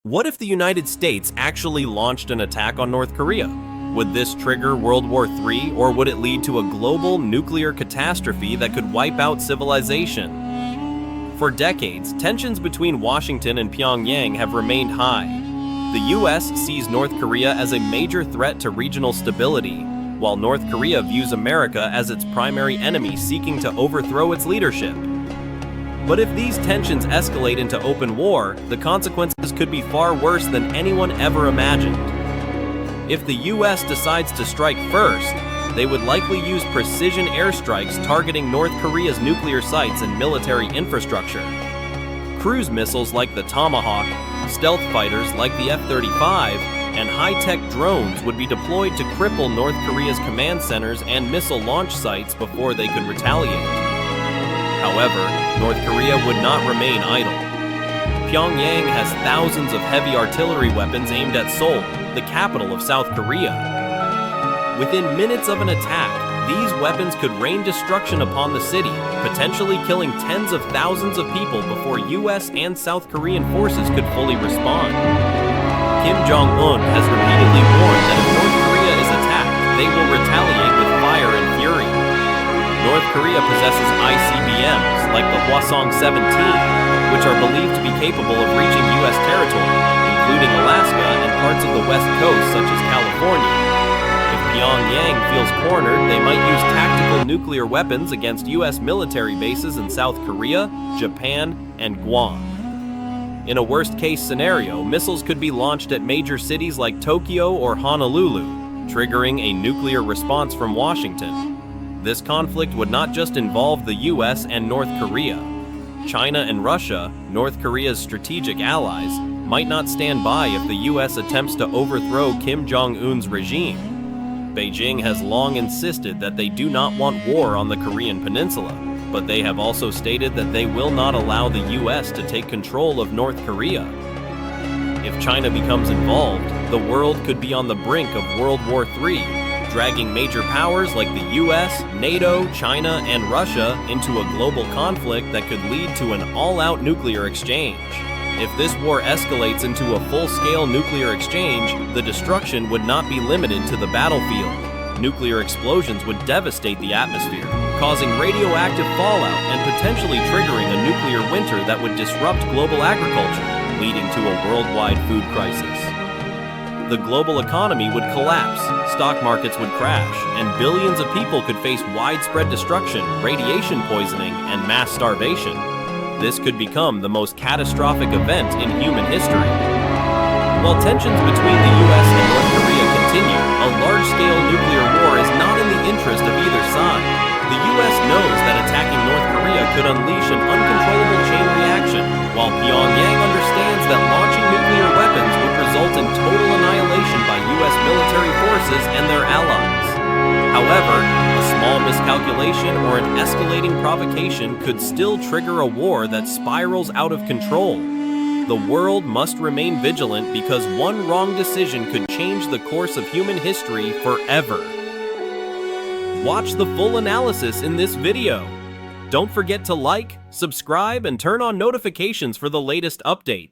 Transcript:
What if the United States actually launched an attack on North Korea? Would this trigger World War III, or would it lead to a global nuclear catastrophe that could wipe out civilization? For decades, tensions between Washington and Pyongyang have remained high. The US sees North Korea as a major threat to regional stability, while North Korea views America as its primary enemy seeking to overthrow its leadership. But if these tensions escalate into open war, the consequences could be far worse than anyone ever imagined. If the US decides to strike first, they would likely use precision airstrikes targeting North Korea's nuclear sites and military infrastructure. Cruise missiles like the Tomahawk, stealth fighters like the F-35, and high-tech drones would be deployed to cripple North Korea's command centers and missile launch sites before they could retaliate. However, North Korea would not remain idle. Pyongyang has thousands of heavy artillery weapons aimed at Seoul, the capital of South Korea. Within minutes of an attack, these weapons could rain destruction upon the city, potentially killing tens of thousands of people before US and South Korean forces could fully respond. Jong has repeatedly warned that if North Korea is attacked, they will retaliate with fire and fury. North Korea possesses ICBMs like the Hwasong-17, which are believed to be capable of reaching US territory, including Alaska and parts of the West Coast such as California. If Pyongyang feels cornered, they might use tactical nuclear weapons against US military bases in South Korea, Japan, and Guam. In a worst-case scenario, missiles could be launched at major cities like Tokyo or Honolulu, triggering a nuclear response from Washington. This conflict would not just involve the US and North Korea. China and Russia, North Korea's strategic allies, might not stand by if the US attempts to overthrow Kim Jong-un's regime. Beijing has long insisted that they do not want war on the Korean peninsula, but they have also stated that they will not allow the US to take control of North Korea. If China becomes involved, the world could be on the brink of World War III, dragging major powers like the US, NATO, China, and Russia into a global conflict that could lead to an all-out nuclear exchange. If this war escalates into a full-scale nuclear exchange, the destruction would not be limited to the battlefield. Nuclear explosions would devastate the atmosphere, causing radioactive fallout and potentially triggering a nuclear winter that would disrupt global agriculture, leading to a worldwide food crisis. The global economy would collapse, stock markets would crash, and billions of people could face widespread destruction, radiation poisoning, and mass starvation. This could become the most catastrophic event in human history. While tensions between the US and North Korea continue, a large-scale nuclear war is not in the interest of either side. The US knows that attacking North Korea could unleash an uncontrollable chain reaction, while Pyongyang understands that launching nuclear weapons would result in total annihilation by US military forces and their allies. However, a small miscalculation or an escalating provocation could still trigger a war that spirals out of control. The world must remain vigilant because one wrong decision could change the course of human history forever. Watch the full analysis in this video. Don't forget to like, subscribe, and turn on notifications for the latest updates.